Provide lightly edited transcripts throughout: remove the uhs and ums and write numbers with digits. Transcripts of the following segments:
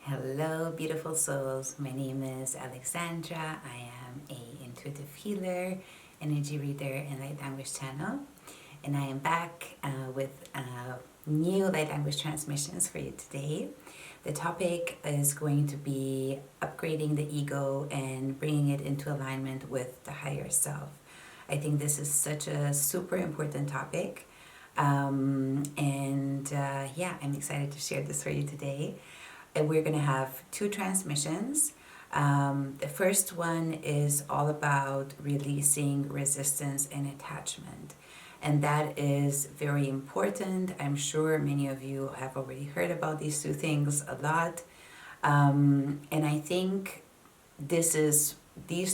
Hello, beautiful souls. My name is Alexandra. I am a intuitive healer, energy reader, and light language channel. And I am back with new light language transmissions for you today. The topic is going to be upgrading the ego and bringing it into alignment with the higher self. I think this is such a super important topic. I'm excited to share this for you today. And we're going to have two transmissions. The first one is all about releasing resistance and attachment. And that is very important. I'm sure many of you have already heard about these two things a lot. And I think these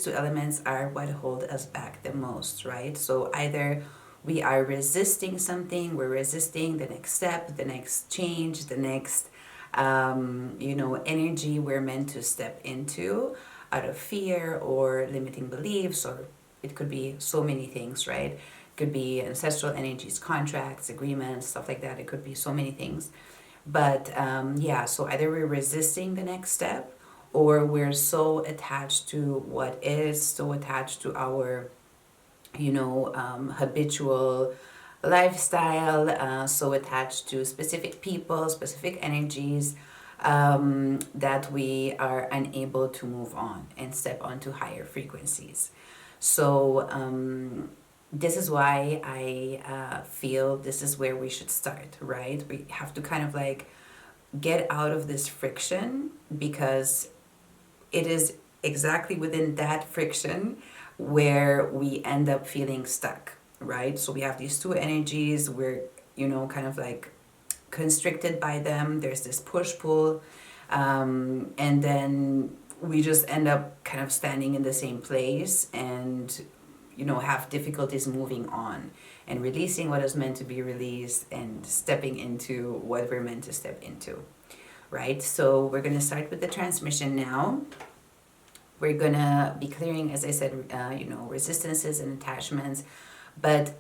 two elements are what hold us back the most, right? So either we are resisting something, we're resisting the next step, the next change, the next energy we're meant to step into out of fear or limiting beliefs, or it could be so many things, right? It could be ancestral energies, contracts, agreements, stuff like that. It could be so many things. But so either we're resisting the next step or we're so attached to what is, so attached to our, habitual lifestyle, so attached to specific people, specific energies, that we are unable to move on and step onto higher frequencies. So this is why I feel this is where we should start, right? We have to kind of like get out of this friction, because it is exactly within that friction where we end up feeling stuck, right? So we have these two energies, we're, kind of like constricted by them. There's this push pull, and then we just end up kind of standing in the same place and, have difficulties moving on and releasing what is meant to be released and stepping into what we're meant to step into, right? So we're going to start with the transmission now. We're going to be clearing, as I said, resistances and attachments, but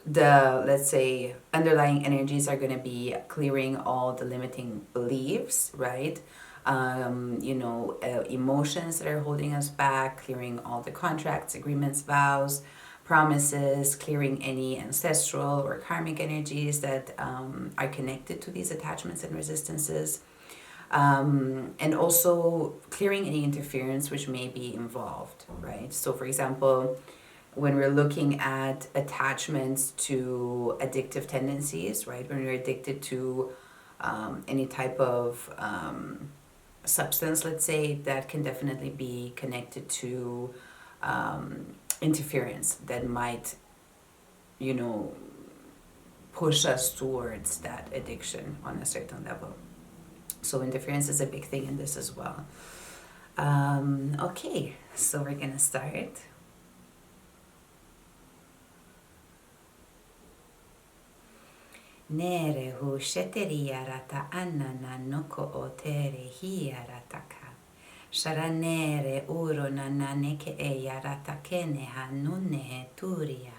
the, let's say, underlying energies are going to be clearing all the limiting beliefs, right? Emotions that are holding us back, clearing all the contracts, agreements, vows, promises, clearing any ancestral or karmic energies that are connected to these attachments and resistances. And also clearing any interference which may be involved, right? So, for example, when we're looking at attachments to addictive tendencies, right? When you're addicted to any type of substance, let's say, that can definitely be connected to interference that might, push us towards that addiction on a certain level. So interference is a big thing in this as well. Okay, so we're gonna start. Nere hu sheteriarata annana noko o tere hiarataka. Sharanere uro nananeke e yarata keneha nunnehe turia.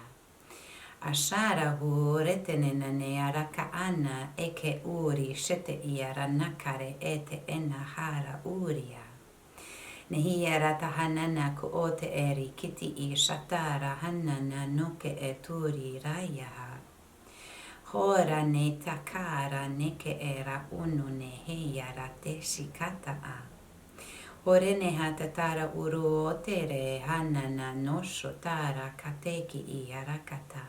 Ashara hu retenenane araka anna eke uri shete iara nakare ete enahara uria. Nehiarata hanana ku ote eri kiti I shatara hanana noke e turi rayaha. Hora ne takara neke era unu ne heiara te shikata a. Hore ne hatatara uru otere hanana no shotara kateki I arakata.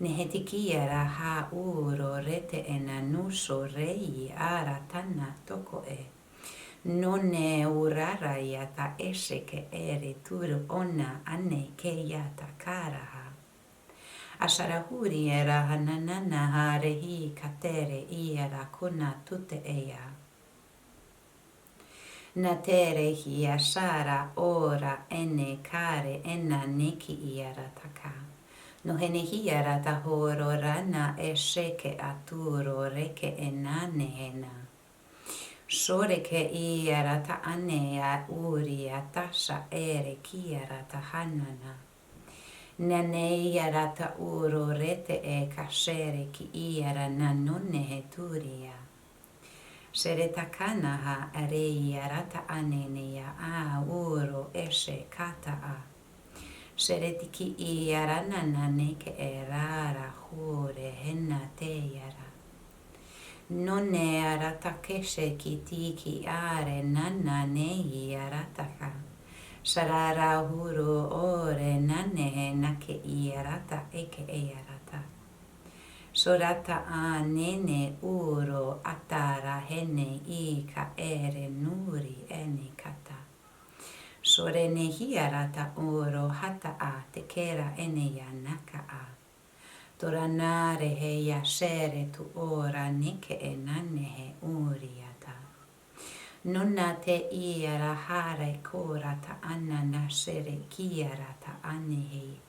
Nehetikiara ha uro rete ena nusho rei ara tana toko e. None urara yata esheke ere turu ona ane ke yata karaha. Asharahuri era hananana harehi katere iera kuna tute eya. Natere hi ashara ora ene kare ena neki iera taka. No hene hiera tahoro rana esheke aturo reke enane hena. Shoreke iera ta anea uri atasha ere kiera tahanana. Nane yarata uro rete e kashere ki iara nanone he turia. Sheretakanaha areia rata anenea a uro eshe kata a. Sheretiki iarananane ke erara hure henna te yara. None arata keshe kitiki are nana ne arataka. Sharara huru ore nane nake iarata eke earata. Sorata a nene uro atara hene I ka ere nuri ene kata. Sore ne hiarata uro hata a te kera ene ya naka a. Toranare he ya shere tu ora nike e nane he uriata. Nuna te iara hare korata anna na shere kiarata anehe.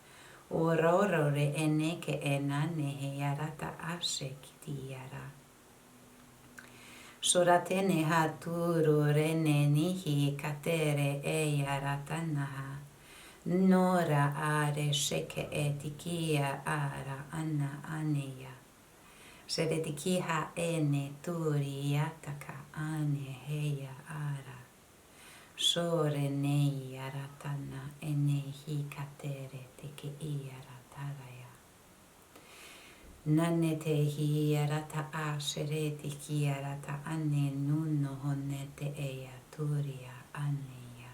Ororore eneke enanehe yarata ashe kitiara. Soratene haturu rene nihi katere e yaratanaha. Nora are sheke etikia ara anna aneya. Seretikiha ene turi yataka ane heya ara. Sore nei aratana ene hi katere teke iarataraya. Nane te hi arata a shereti ki arata ane nuno honete eya turia aneya.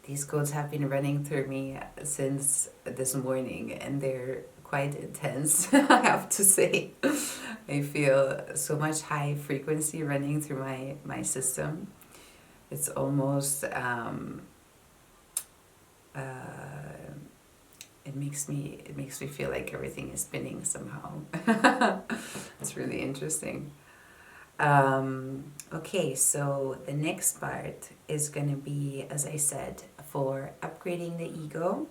These quotes have been running through me since this morning, and they're quite intense, I have to say. I feel so much high frequency running through my system. It's almost, it makes me feel like everything is spinning somehow. It's really interesting. Okay, so the next part is going to be, as I said, for upgrading the ego.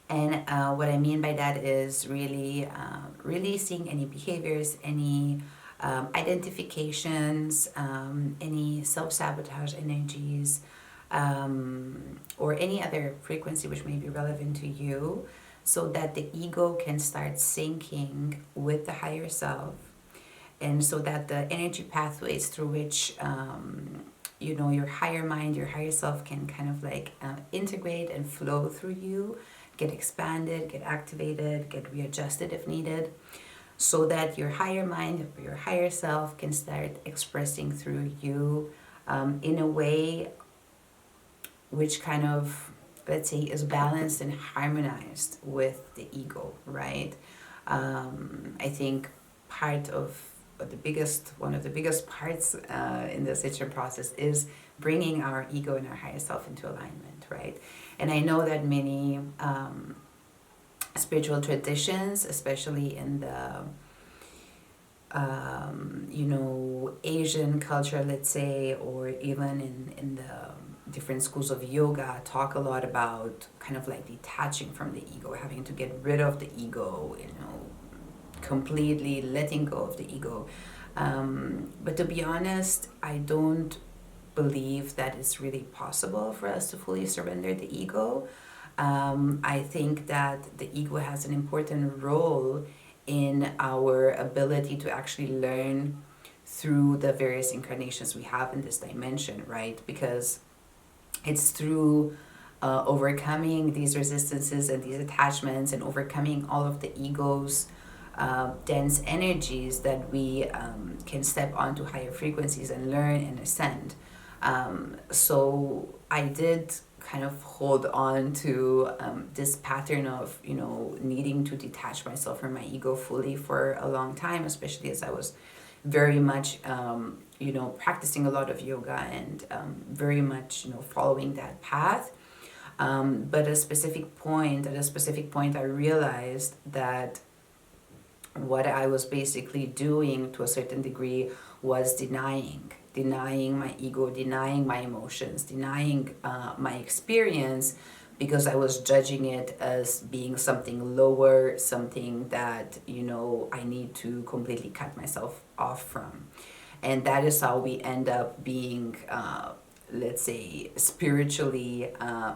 And what I mean by that is really releasing any behaviors, any identifications, any self-sabotage energies, or any other frequency which may be relevant to you, so that the ego can start syncing with the higher self, and so that the energy pathways through which your higher mind, your higher self can kind of like integrate and flow through you, get expanded, get activated, get readjusted if needed, so that your higher mind, your higher self can start expressing through you in a way which kind of, let's say, is balanced and harmonized with the ego, right? I think one of the biggest parts in the ascension process is bringing our ego and our higher self into alignment, right? And I know that many spiritual traditions, especially in the Asian culture, let's say, or even in the different schools of yoga, talk a lot about kind of like detaching from the ego, having to get rid of the ego, completely letting go of the ego. But to be honest, I don't believe that it's really possible for us to fully surrender the ego. I think that the ego has an important role in our ability to actually learn through the various incarnations we have in this dimension, right? Because it's through overcoming these resistances and these attachments and overcoming all of the ego's dense energies that we can step onto higher frequencies and learn and ascend. So I did kind of hold on to this pattern of needing to detach myself from my ego fully for a long time, especially as I was very much practicing a lot of yoga and very much following that path. But at a specific point I realized that what I was basically doing to a certain degree was denying my ego, denying my emotions, denying my experience, because I was judging it as being something lower, something that I need to completely cut myself off from. And that is how we end up being let's say, spiritually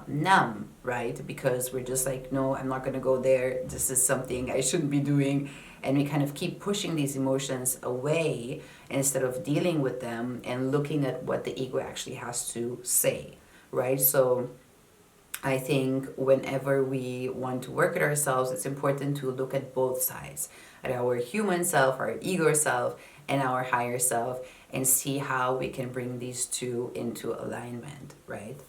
numb, right? Because we're just like, no, I'm not going to go there. This is something I shouldn't be doing. And we kind of keep pushing these emotions away instead of dealing with them and looking at what the ego actually has to say, right? So I think whenever we want to work at ourselves, it's important to look at both sides, at our human self, our ego self, and our higher self, and see how we can bring these two into alignment, right?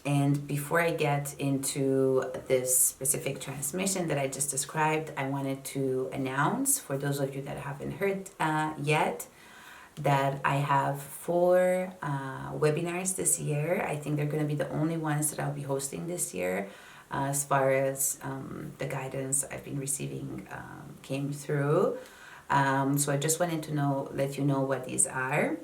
And before I get into this specific transmission that I just described, I wanted to announce, for those of you that haven't heard yet, that I have 4 webinars this year. I think they're going to be the only ones that I'll be hosting this year, as far as the guidance I've been receiving came through. So I just wanted to let you know what these are,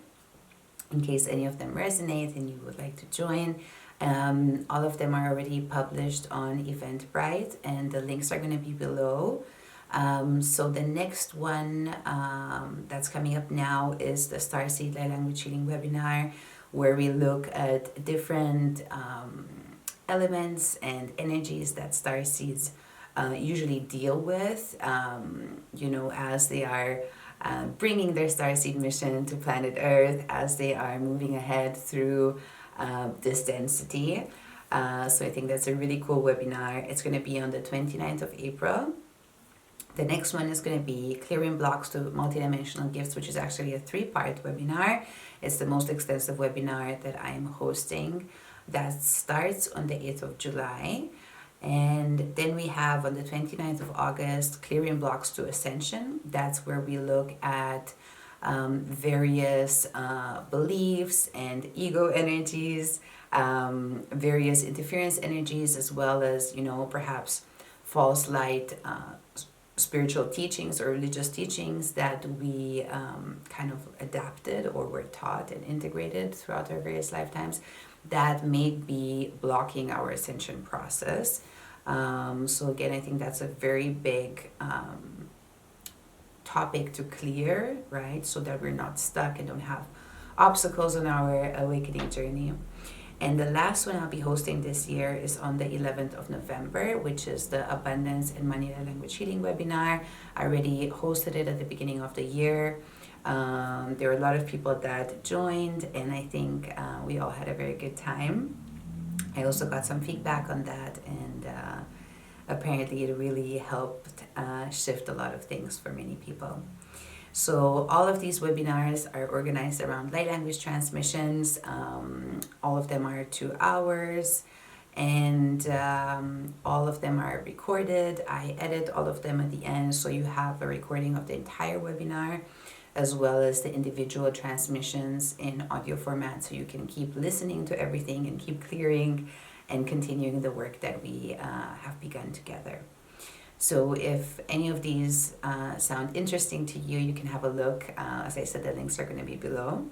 in case any of them resonate and you would like to join. All of them are already published on Eventbrite, and the links are going to be below. So the next one that's coming up now is the Starseed Light Language Healing webinar, where we look at different elements and energies that starseeds usually deal with, as they are bringing their starseed mission to planet Earth, as they are moving ahead through this density. So I think that's a really cool webinar. It's going to be on the 29th of April. The next one is going to be Clearing Blocks to Multidimensional Gifts, which is actually a 3-part webinar. It's the most extensive webinar that I am hosting. That starts on the 8th of July. And then we have on the 29th of August, Clearing Blocks to Ascension. That's where we look at various beliefs and ego energies, various interference energies, as well as, perhaps false light spiritual teachings or religious teachings that we kind of adapted or were taught and integrated throughout our various lifetimes that may be blocking our ascension process. So again, I think that's a very big topic to clear, right? So that we're not stuck and don't have obstacles on our awakening journey. And the last one I'll be hosting this year is on the 11th of November, which is the Abundance and Manila Language Healing webinar. I already hosted it at the beginning of the year. There were a lot of people that joined, and I think we all had a very good time. I also got some feedback on that, and apparently it really helped shift a lot of things for many people. So all of these webinars are organized around light language transmissions. All of them are 2 hours, and all of them are recorded. I edit all of them at the end, so you have a recording of the entire webinar, as well as the individual transmissions in audio format, so you can keep listening to everything and keep clearing and continuing the work that we have begun together. So if any of these sound interesting to you, you can have a look. As I said, the links are going to be below.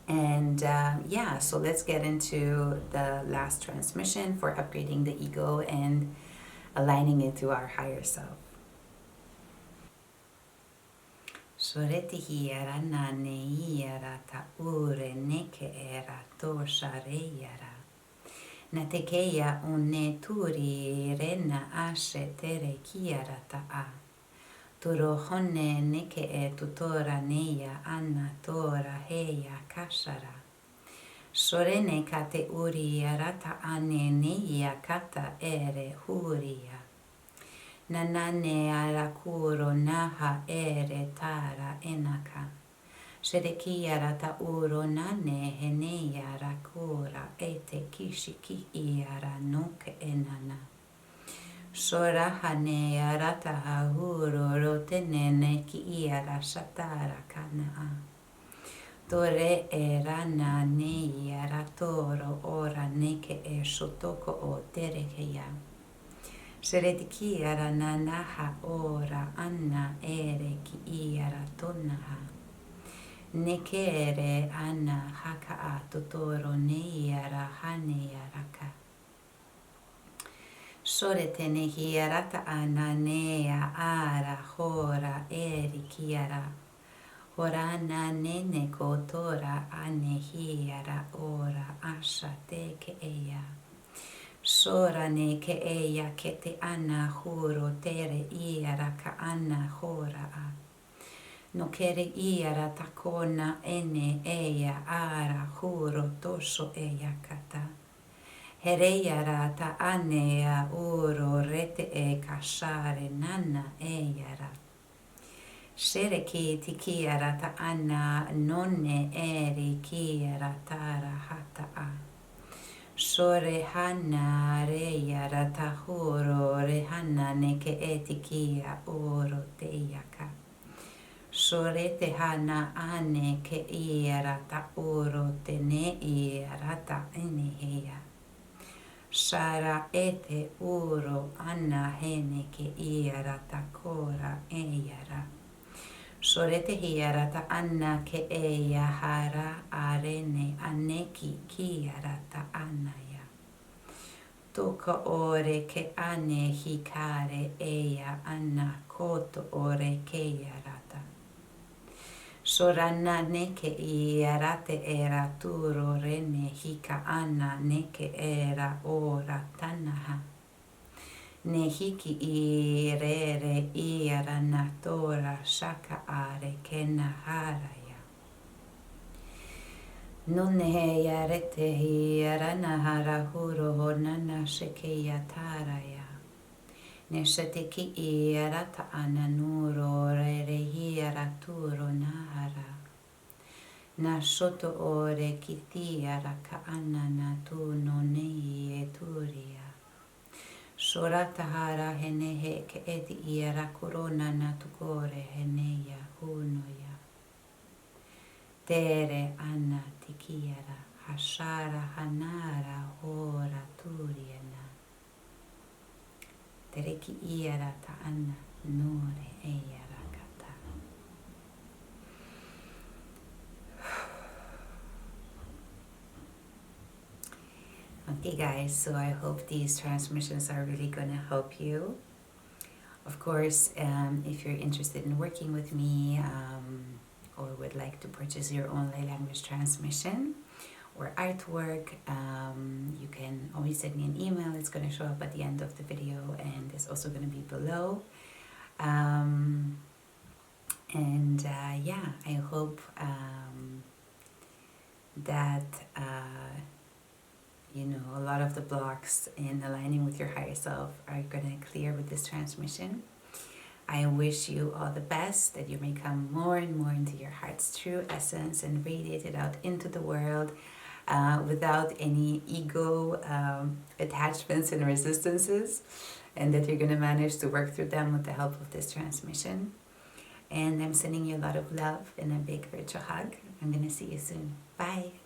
And so let's get into the last transmission for upgrading the ego and aligning it to our higher self. Soreti hiera nane hiera ta ure neke era toshare hiera. Natekeia une turi rena ashe tere kiara ta'a. Turo hone neke e tutora neia anna tora heia kashara. Sorene kate uri arata ane neia kata ere huria. Nanane arakuro naha ere tara enaka. Sherekia ta uro nane heneya rakura ete kishiki iara nuke enana. Shora hane arata hahuro rotenene ki iara shatara kanaa. Tore erana neya ratoro ora neke e shotoko o terekeya. Sheredikia nanaha ora anna ere ki iara tonaha. Nekere ana haka totoro neiara hanearaka. Sorete nehiarata ana nea ara hora eri kiara. Horana nene kotora anehiara ora asha te ke eya. Sorane ke eya kete ana huro tere iara ka ana hora a. No kere iara takona ene eya ara huro toso eya kata. Hereyara ta anea uro rete e kashare nana eyara. Shere ki tikiara ta ana nonne eri kiara tara hata a. Sore hana reyara ta huro rehana neke etikia uro teyaka. Sore te hana ane ke iara ta uro te ne iara ta eneheya. Shara ete uro anna hene ke iara ta kora eyara. Sorete hiara ta anna ke eya hara arene aneki kiara ta anaya. Toka ore ke ane hikare eya anna koto ore ke yarata. Sorana neke iarate era turo rene hika ana neke era ora tanaha. Nehiki i rere iara natora shaka are kena haraya. Nunne yarete hiara nahara huro honana shekeya taraya. Neshete ki iara ta ana nuro rere hiara turo nahara. Na shoto ore kitiara ka ana na tu no nei e turia. Shoratahara henehe ke eti iara korona na tukore heneya hunoya. Tere ana tikiara hashara hanara hora turiana. Tere ki iara ta ana nore eyara kata. Okay guys, so I hope these transmissions are really going to help you. Of course, if you're interested in working with me or would like to purchase your own light language transmission or artwork, you can always send me an email. It's going to show up at the end of the video and it's also going to be below. Yeah, I hope that a lot of the blocks in aligning with your higher self are going to clear with this transmission. I wish you all the best, that you may come more and more into your heart's true essence and radiate it out into the world without any ego attachments and resistances, and that you're going to manage to work through them with the help of this transmission. And I'm sending you a lot of love and a big virtual hug. I'm going to see you soon. Bye.